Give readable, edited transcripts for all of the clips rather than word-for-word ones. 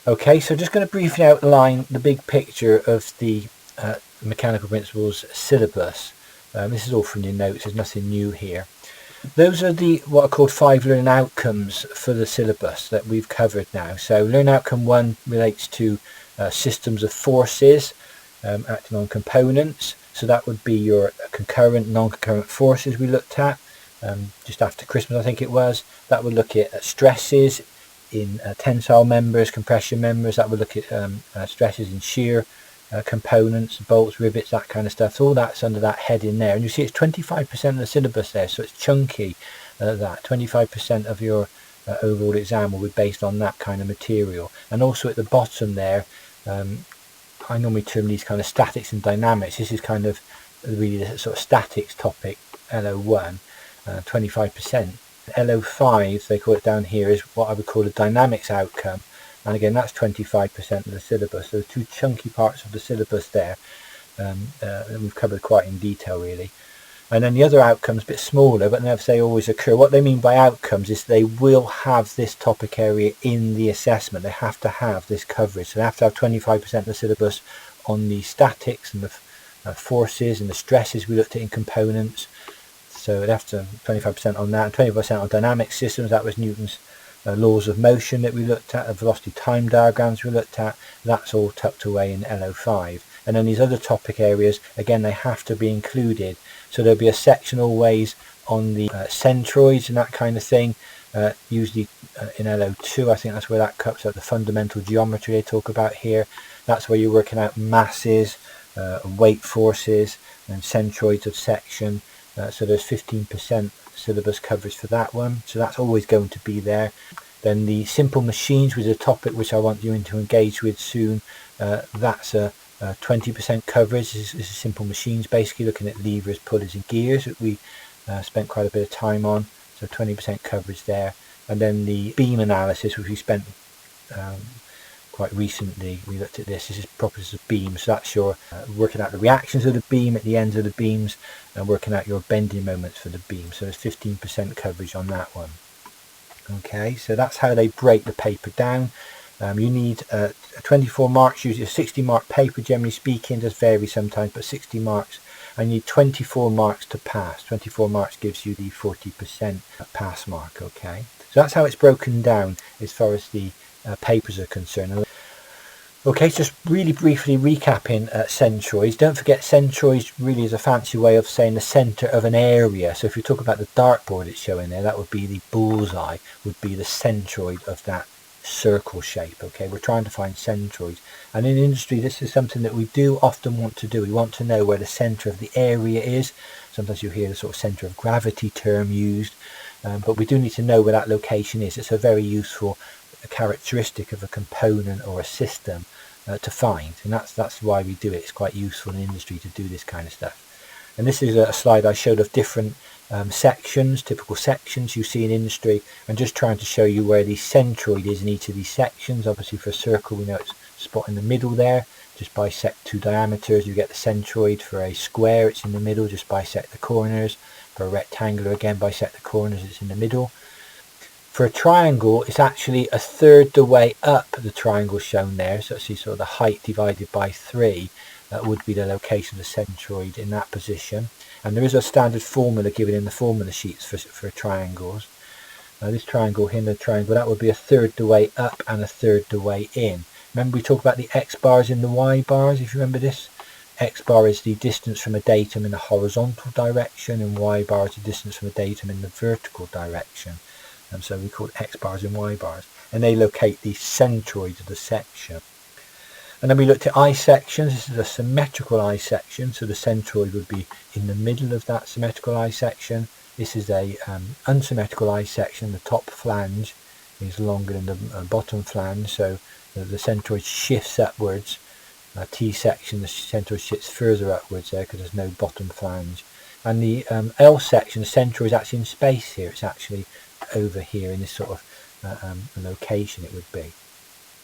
Okay, so just going to briefly outline the big picture of the Mechanical Principles syllabus. This is all from your notes, there's nothing new here. Those are the what are called 5 learning outcomes for the syllabus that we've covered now. So learn outcome 1 relates to systems of forces acting on components. So that would be your concurrent, non-concurrent forces we looked at just after Christmas, I think it was. That would look at stresses in tensile members, compression members. That would look at stresses in shear components, bolts, rivets, that kind of stuff. So all that's under that heading there. And you see it's 25% of the syllabus there, so it's chunky. That 25% of your overall exam will be based on that kind of material. And also at the bottom there, I normally term these kind of statics and dynamics. This is kind of really the sort of statics topic, LO1, 25%. LO5, they call it down here, is what I would call a dynamics outcome. And again, that's 25% of the syllabus. So two chunky parts of the syllabus there that we've covered quite in detail, really. And then the other outcomes, a bit smaller, but never they always occur. What they mean by outcomes is they will have this topic area in the assessment. They have to have this coverage. So they have to have 25% of the syllabus on the statics and the forces and the stresses we looked at in components. So they have to 25% on that, and 25% on dynamic systems. That was Newton's laws of motion that we looked at, the velocity time diagrams we looked at. That's all tucked away in LO5. And then these other topic areas, again, they have to be included. So there'll be a section always on the centroids and that kind of thing, usually in LO2. I think that's where that cuts out the fundamental geometry they talk about here. That's where you're working out masses, weight forces, and centroids of section. So there's 15% syllabus coverage for that one. So that's always going to be there. Then the simple machines, which is a topic which I want you to engage with soon. That's a 20% coverage. This is simple machines, basically looking at levers, pullers and gears that we spent quite a bit of time on. So 20% coverage there. And then the beam analysis, which we spent quite recently, we looked at this. This is properties of beams. So that's your working out the reactions of the beam at the ends of the beams and working out your bending moments for the beam. So there's 15% coverage on that one. Okay, so that's how they break the paper down. You need 24 marks, usually a 60 mark paper generally speaking, does vary sometimes, but 60 marks. And you need 24 marks to pass. 24 marks gives you the 40% pass mark, okay. So that's how it's broken down as far as the papers are concerned. Okay, just really briefly recapping centroids. Don't forget centroids really is a fancy way of saying the centre of an area. So if you talk about the dartboard it's showing there, that would be the bullseye, would be the centroid of that circle shape. Okay, we're trying to find centroids, and in industry this is something that we do often want to do. We want to know where the centre of the area is. Sometimes you hear the sort of centre of gravity term used, but we do need to know where that location is. It's a very useful characteristic of a component or a system to find, and that's why we do it. It's quite useful in industry to do this kind of stuff. And this is a slide I showed of different sections, typical sections you see in industry, and just trying to show you where the centroid is in each of these sections. Obviously for a circle we know it's a spot in the middle there. Just bisect two diameters, you get the centroid. For a square it's in the middle, just bisect the corners. For a rectangular, again bisect the corners, it's in the middle. For a triangle, it's actually a third the way up the triangle shown there. So see sort of the height divided by 3. That would be the location of the centroid in that position. And there is a standard formula given in the formula sheets for triangles. This triangle here, the triangle, that would be a third the way up and a third the way in. Remember we talked about the X bars and the Y bars, if you remember this. X bar is the distance from a datum in the horizontal direction, and Y bar is the distance from a datum in the vertical direction. And so we call it X bars and Y bars. And they locate the centroid of the section. And then we looked at eye sections. This is a symmetrical eye section, so the centroid would be in the middle of that symmetrical eye section. This is a unsymmetrical eye section. The top flange is longer than the bottom flange, so the centroid shifts upwards. T section, the centroid shifts further upwards there because there's no bottom flange. And the L section, the centroid is actually in space here. It's actually over here in this sort of location it would be.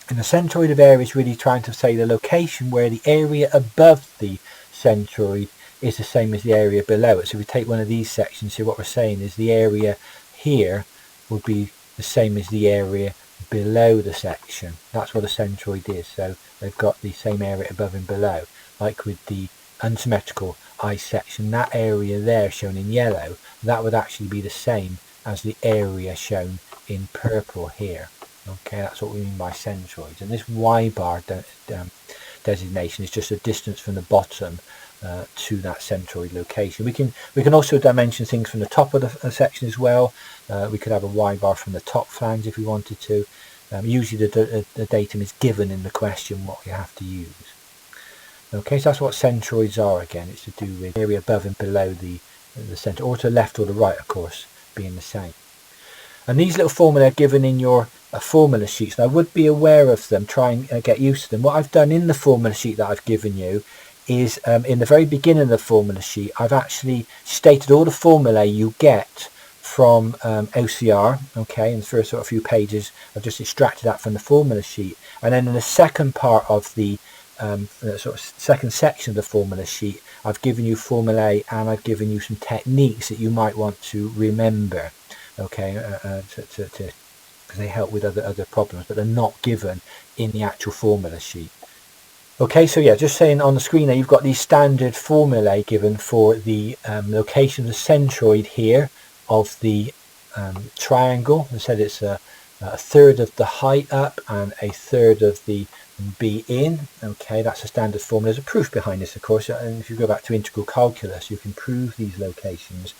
And the centroid of area is really trying to say the location where the area above the centroid is the same as the area below it. So if we take one of these sections here, what we're saying is the area here would be the same as the area below the section. That's what a centroid is. So they've got the same area above and below. Like with the unsymmetrical eye section, that area there shown in yellow, that would actually be the same as the area shown in purple here. Okay, that's what we mean by centroids. And this Y-bar designation is just a distance from the bottom to that centroid location. We can also dimension things from the top of the section as well. We could have a Y-bar from the top flange if we wanted to. Usually the datum is given in the question what you have to use. Okay, so that's what centroids are again. It's to do with area above and below the centre, or to the left or the right, of course, being the same. And these little formulae are given in your formula sheets. And I would be aware of them, try and get used to them. What I've done in the formula sheet that I've given you is in the very beginning of the formula sheet, I've actually stated all the formulae you get from OCR. Okay, in the first sort of few pages, I've just extracted that from the formula sheet. And then in the second part of the sort of second section of the formula sheet, I've given you formulae and I've given you some techniques that you might want to remember. Okay, because they help with other problems, but they're not given in the actual formula sheet. Okay, so yeah, just saying on the screen there, you've got these standard formulae given for the location of the centroid here of the triangle. I said it's a third of the height up and a third of the B in. Okay, that's a standard formula. There's a proof behind this, of course, and if you go back to integral calculus, you can prove these locations.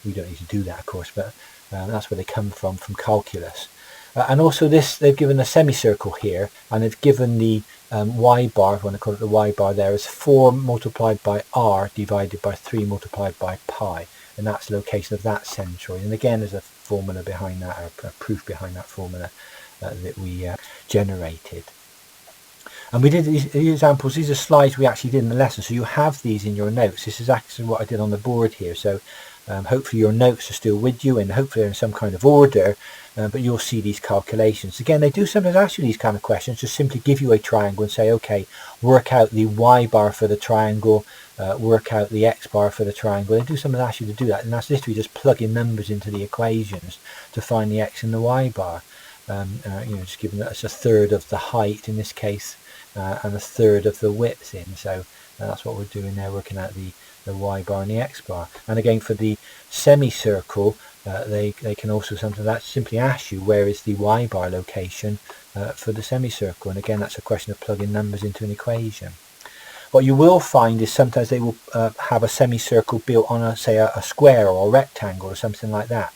We don't need to do that, of course, but that's where they come from calculus. And also this, they've given a semicircle here, and they've given the Y-bar, if you want to call it the Y-bar there, as 4 multiplied by R divided by 3 multiplied by pi, and that's the location of that centroid. And again, there's a formula behind that, or a proof behind that formula that we generated. And we did these examples, these are slides we actually did in the lesson, so you have these in your notes. This is actually what I did on the board here, so hopefully your notes are still with you and hopefully they're in some kind of order, but you'll see these calculations. Again, they do sometimes ask you these kind of questions, just simply give you a triangle and say, okay, work out the Y-bar for the triangle, work out the X-bar for the triangle. They do sometimes ask you to do that, and that's literally just plugging numbers into the equations to find the X and the Y-bar. Just giving us a third of the height in this case, and a third of the width in, so that's what we're doing there, working out the Y-bar and the X-bar. And again, for the semicircle, they can also sometimes simply ask you where is the Y-bar location for the semicircle, and again that's a question of plugging numbers into an equation. What you will find is sometimes they will have a semicircle built on a square or a rectangle or something like that,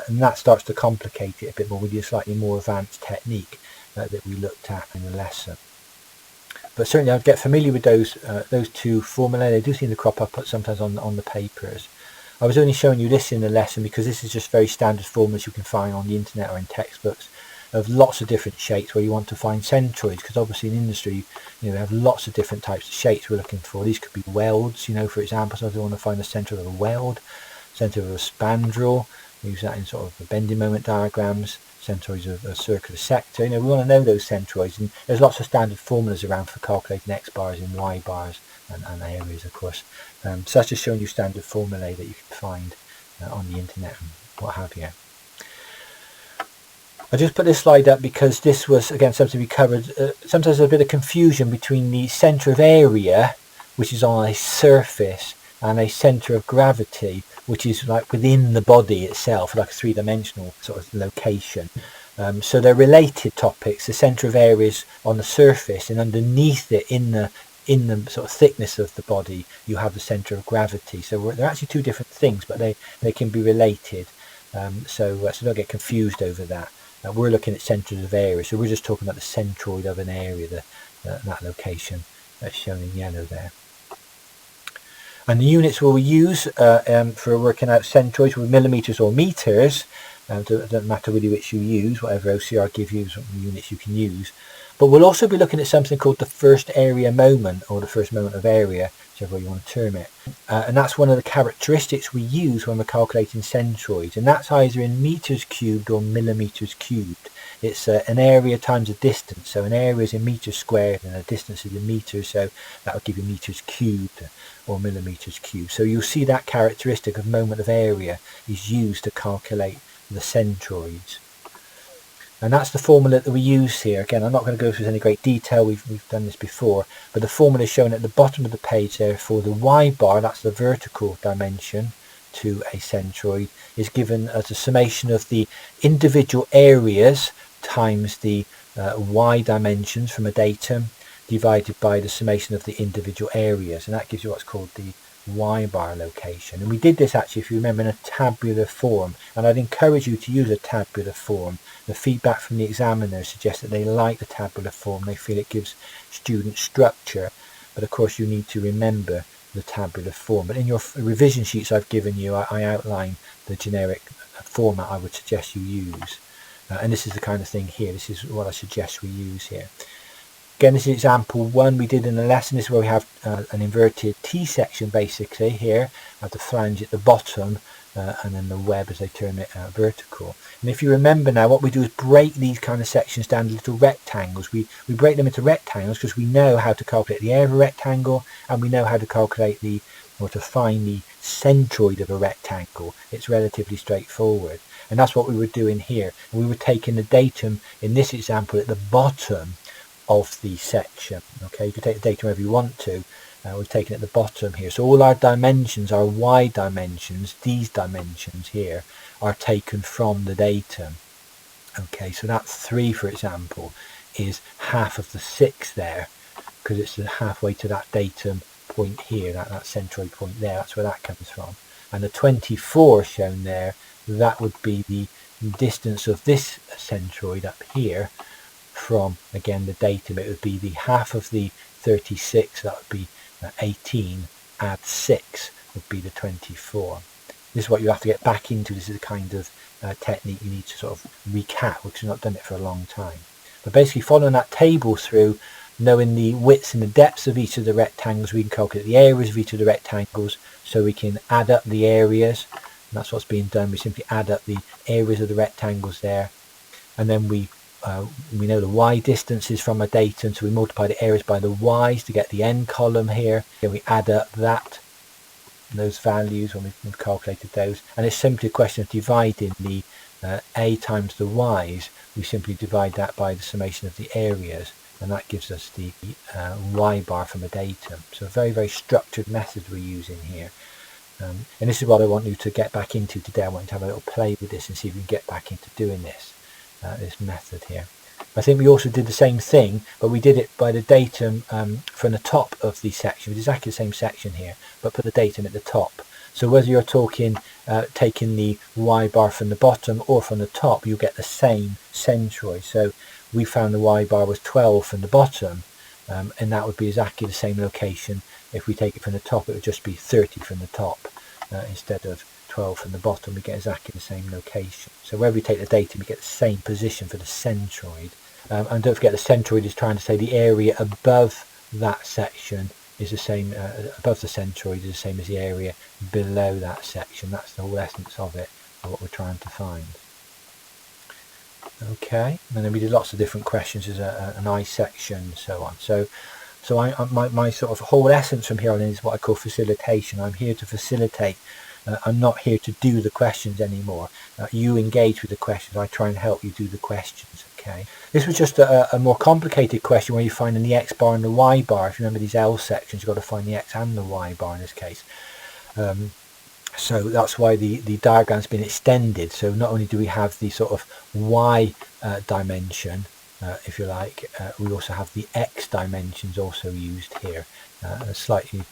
and that starts to complicate it a bit more with a slightly more advanced technique that we looked at in the lesson. But certainly I'd get familiar with those two formulae. They do seem to crop up sometimes on the papers. I was only showing you this in the lesson because this is just very standard formulas you can find on the internet or in textbooks of lots of different shapes where you want to find centroids, because obviously in industry they have lots of different types of shapes we're looking for. These could be welds, for example, so I want to find the centre of a weld, centre of a spandrel, use that in sort of bending moment diagrams, centroids of a circular sector. We want to know those centroids, and there's lots of standard formulas around for calculating X bars and Y bars and areas, of course. So that's just showing you standard formulae that you can find on the internet and what have you. I just put this slide up because this was again something we covered. Sometimes there's a bit of confusion between the centre of area, which is on a surface, and a centre of gravity, which is like within the body itself, like a three-dimensional sort of location. So they're related topics. The centre of area is on the surface, and underneath it, in the sort of thickness of the body, you have the centre of gravity. So they're actually two different things, but they can be related. So don't get confused over that. We're looking at centres of area, so we're just talking about the centroid of an area, that location that's shown in yellow there. And the units we'll use for working out centroids were millimetres or metres. It doesn't matter really which you use, whatever OCR gives you, what units you can use. But we'll also be looking at something called the first area moment, or the first moment of area, whichever way you want to term it. And that's one of the characteristics we use when we're calculating centroids. And that's either in metres cubed or millimetres cubed. It's an area times a distance. So an area is in metres squared and a distance is in metres. So that will give you metres cubed or millimetres cubed. So you'll see that characteristic of moment of area is used to calculate the centroids. And that's the formula that we use here. Again, I'm not going to go through any great detail, we've done this before, but the formula is shown at the bottom of the page there for the Y bar, that's the vertical dimension to a centroid, is given as a summation of the individual areas times the Y dimensions from a datum divided by the summation of the individual areas, and that gives you what's called the Y bar location. And we did this actually, if you remember, in a tabular form, and I'd encourage you to use a tabular form. The feedback from the examiners suggests that they like the tabular form, they feel it gives students structure, but of course you need to remember the tabular form. But in your revision sheets I've given you, I outline the generic format I would suggest you use, and this is the kind of thing here, this is what I suggest we use here. Again, this is example 1 we did in the lesson. This is where we have an inverted T-section basically here at the flange at the bottom, and then the web, as they term it, vertical. And if you remember now, what we do is break these kind of sections down to little rectangles. We break them into rectangles because we know how to calculate the area of a rectangle, and we know how to calculate or to find the centroid of a rectangle. It's relatively straightforward. And that's what we were doing here. And we were taking the datum in this example at the bottom of the section. Okay, you can take the data wherever you want to. We've taken it at the bottom here, so all our dimensions, our Y dimensions, these dimensions here, are taken from the datum. Okay, so that 3, for example, is half of the 6 there, because it's halfway to that datum point here, that centroid point there, that's where that comes from. And the 24 shown there, that would be the distance of this centroid up here from, again, the datum. It would be the half of the 36, that would be 18, add 6 would be the 24. This is what you have to get back into. This is the kind of technique you need to sort of recap, because you've not done it for a long time. But basically following that table through, knowing the widths and the depths of each of the rectangles, we can calculate the areas of each of the rectangles, so we can add up the areas, and that's what's being done. We simply add up the areas of the rectangles there, and then we know the Y distances from a datum, so we multiply the areas by the Y's to get the n column here. Then we add up those values when we've calculated those, and it's simply a question of dividing the A times the Y's. We simply divide that by the summation of the areas, and that gives us the Y bar from a datum. So a very, very structured method we're using here. And this is what I want you to get back into today. I want you to have a little play with this and see if you can get back into doing this method here. I think we also did the same thing, but we did it by the datum from the top of the section. It's exactly the same section here, but put the datum at the top. So whether you're taking the Y bar from the bottom or from the top, you'll get the same centroid. So we found the Y bar was 12 from the bottom, and that would be exactly the same location. If we take it from the top, it would just be 30 from the top instead of 12 from the bottom. We get exactly the same location. So wherever we take the datum, we get the same position for the centroid. And don't forget, the centroid is trying to say the area above that section is the same, above the centroid is the same as the area below that section. That's the whole essence of it, of what we're trying to find. Okay, and then we did lots of different questions as an I section and so on. So my sort of whole essence from here on in is what I call facilitation. I'm here to facilitate. I'm not here to do the questions anymore. You engage with the questions. I try and help you do the questions. Okay. This was just a more complicated question where you're finding the X bar and the Y bar. If you remember these L sections, you've got to find the X and the Y bar in this case. So that's why the diagram's been extended. So not only do we have the sort of Y dimension, if you like, we also have the X dimensions also used here. A slightly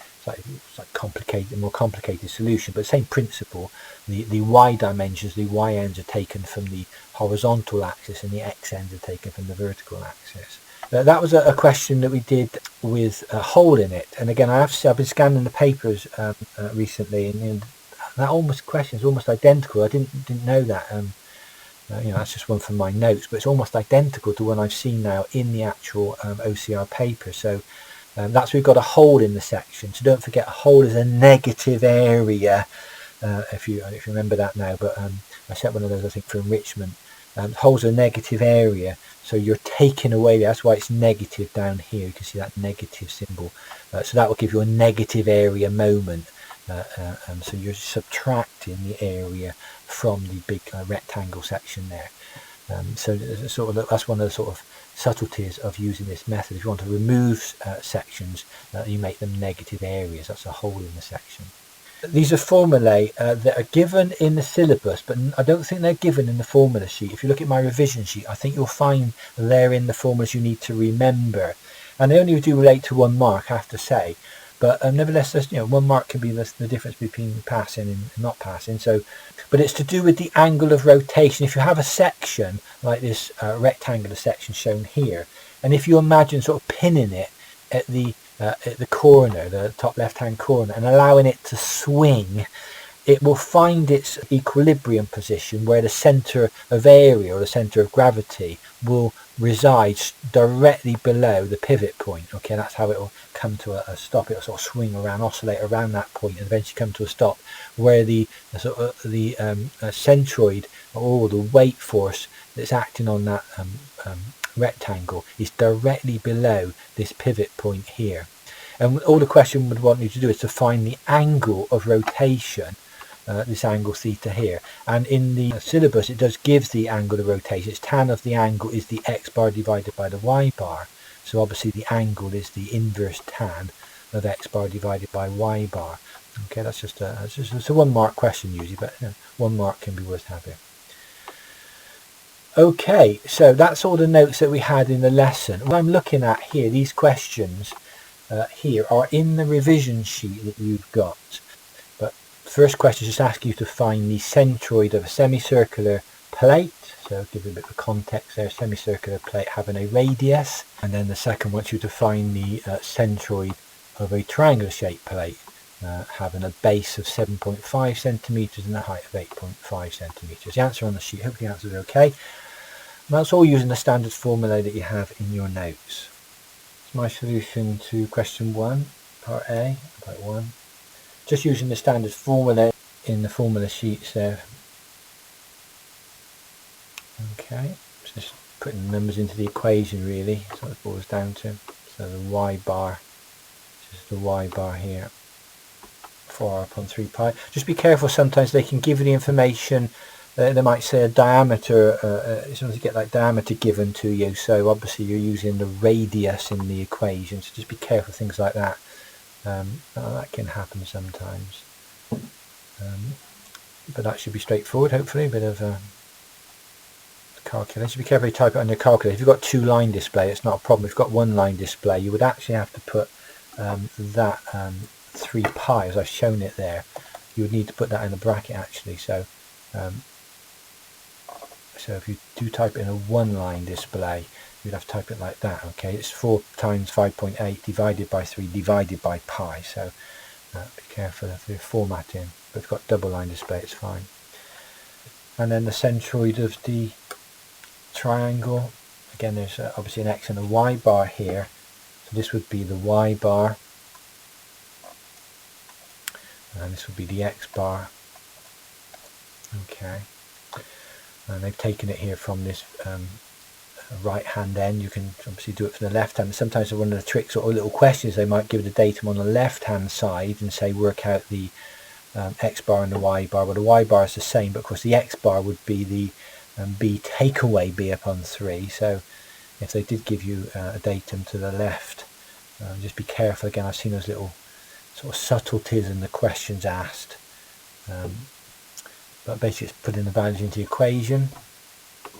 complicated, more complicated solution, but same principle. The Y dimensions, the Y ends are taken from the horizontal axis, and the X ends are taken from the vertical axis. That was a question that we did with a hole in it, and again, I've been scanning the papers recently, and that question is almost identical. I didn't know that. That's just one from my notes, but it's almost identical to one I've seen now in the actual OCR paper. So that's we've got a hole in the section. So don't forget, a hole is a negative area. If you remember that now, but I set one of those, I think, for enrichment. Holes are a negative area, so you're taking away. That's why it's negative down here. You can see that negative symbol. So that will give you a negative area moment. So you're subtracting the area from the big rectangle section there. So that's one of the sort of subtleties of using this method. If you want to remove sections, you make them negative areas. That's a hole in the section. These are formulae that are given in the syllabus, but I don't think they're given in the formula sheet. If you look at my revision sheet, I think you'll find they're in the formulas you need to remember. And they only do relate to 1 mark, I have to say. But nevertheless, 1 mark can be the difference between passing and not passing. So, but it's to do with the angle of rotation. If you have a section like this rectangular section shown here, and if you imagine sort of pinning it at the corner, the top left-hand corner, and allowing it to swing, it will find its equilibrium position where the centre of area or the centre of gravity will reside directly below the pivot point. Okay, that's how it will come to a stop. It will sort of swing around, oscillate around that point, and eventually come to a stop where the centroid or the weight force that's acting on that rectangle is directly below this pivot point here. And all the question would want you to do is to find the angle of rotation, this angle theta here. And in the syllabus it does give the angle of rotation. Its tan of the angle is the x bar divided by the y bar. So obviously the angle is the inverse tan of x bar divided by y bar. Okay, that's just a 1 mark question usually, but 1 mark can be worth having. Okay, so that's all the notes that we had in the lesson. What I'm looking at here, these questions here are in the revision sheet that you've got. But first question just asks you to find the centroid of a semicircular plate. So give you a bit of context there, semicircular plate having a radius. And then the second wants you to find the centroid of a triangular shaped plate having a base of 7.5 centimeters and a height of 8.5 centimeters. The answer on the sheet, hopefully the answer is okay. And that's all using the standard formula that you have in your notes. It's my solution to question 1, part A, part 1. Just using the standard formula in the formula sheets there. Okay, just putting the numbers into the equation really, that's what it boils down to. So the y bar, just the y bar here, 4r upon 3 pi. Just be careful, sometimes they can give you the information. They might say a diameter, sometimes you get like diameter given to you, so obviously you're using the radius in the equation, so just be careful, things like that. That can happen sometimes. But that should be straightforward, hopefully. A bit of calculation. Be careful you type it on your calculator. If you've got 2-line display, it's not a problem. If you've got 1-line display, you would actually have to put that 3 pi, as I've shown it there. You would need to put that in a bracket actually, so if you do type it in a 1-line display, you'd have to type it like that. Okay, it's 4 times 5.8 divided by 3 divided by pi, so be careful if you're formatting. But if you've got double-line display, it's fine. And then the centroid of the triangle, again there's obviously an x and a y bar here, so this would be the y bar and this would be the x bar. Okay, and they've taken it here from this right hand end. You can obviously do it for the left hand. Sometimes one of the tricks or little questions, they might give the datum on the left hand side and say work out the x bar and the y bar. Well, the y bar is the same, but of course the x bar would be the b take away b upon 3. So if they did give you a datum to the left, just be careful. Again, I've seen those little sort of subtleties in the questions asked. But basically it's putting the values into the equation.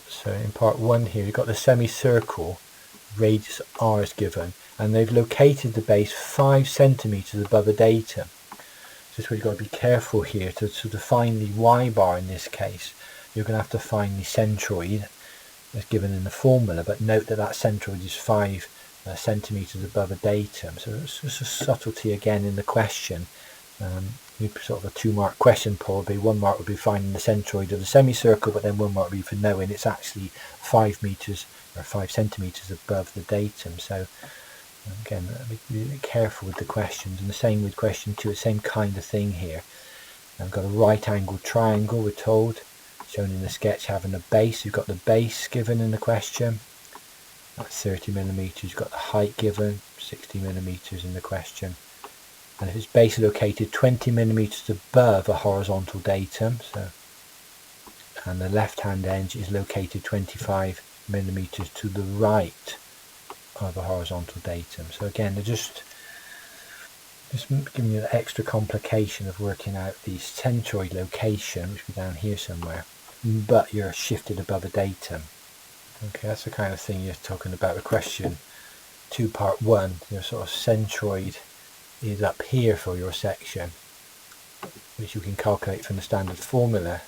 So in part 1 here, you've got the semicircle, radius r is given, and they've located the base 5 centimeters above the datum. So this is where you've got to be careful here to find the y bar in this case. You're going to have to find the centroid as given in the formula, but note that that centroid is 5 centimeters above a datum. So it's just a subtlety again in the question. Sort of a 2-mark question probably. 1 mark would be finding the centroid of the semicircle, but then 1 mark would be for knowing it's actually 5 meters or 5 centimeters above the datum. So again, be careful with the questions, and the same with question 2, the same kind of thing here. I've got a right angled triangle, we're told, shown in the sketch, having a base. You've got the base given in the question, that's 30 millimeters. You've got the height given, 60 millimeters in the question. And if its base is located 20 millimeters above a horizontal datum, so and the left hand edge is located 25 millimeters to the right of a horizontal datum. So again, they're just giving you the extra complication of working out the centroid location, which will be down here somewhere, but you're shifted above a datum. Okay, that's the kind of thing you're talking about with question 2 part 1. Your sort of centroid is up here for your section, which you can calculate from the standard formula,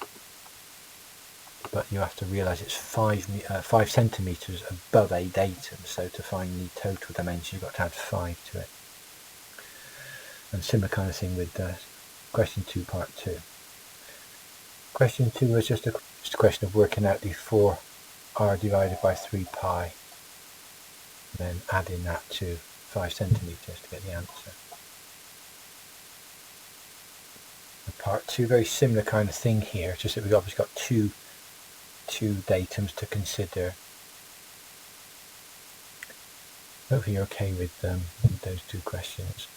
but you have to realize it's 5 centimeters above a datum, so to find the total dimension you've got to add 5 to it. And similar kind of thing with question 2 part 2. Question 2 was just a question of working out the 4r divided by 3 pi, and then adding that to 5 centimeters to get the answer. And part 2, very similar kind of thing here, just that we've obviously got two datums to consider. Hopefully you're okay with those 2 questions.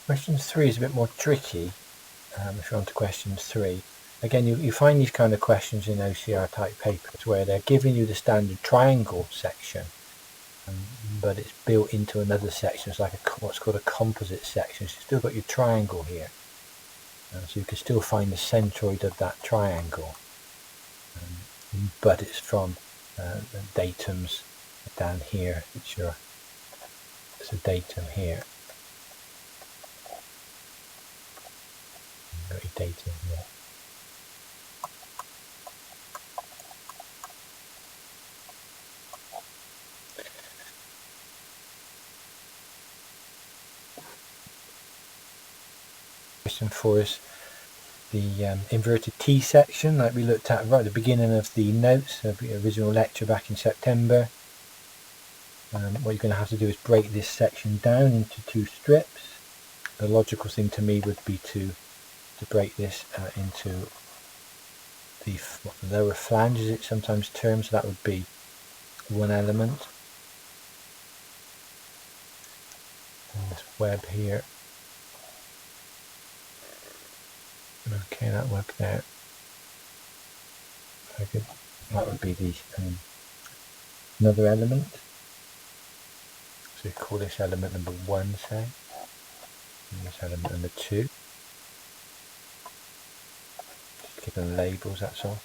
Question 3 is a bit more tricky. If you're on to question 3, again you find these kind of questions in OCR type papers where they're giving you the standard triangle section, but it's built into another section. It's like what's called a composite section. So you've still got your triangle here, so you can still find the centroid of that triangle, but it's from the datums down here, which are, there's a datum here. Got your datum here. Question 4 is the inverted T section, like we looked at right at the beginning of the notes of the original lecture back in September. What you're going to have to do is break this section down into 2 strips. The logical thing to me would be to break this into the lower flange, as it's sometimes termed, so that would be 1 element. And this web here. Okay, that web there. Very good. That would be the another element. So we call this element number 1, say. And this element number 2. Just give them labels, that's all.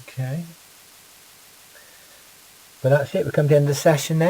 Okay. But that's it. We come to the end of the session then.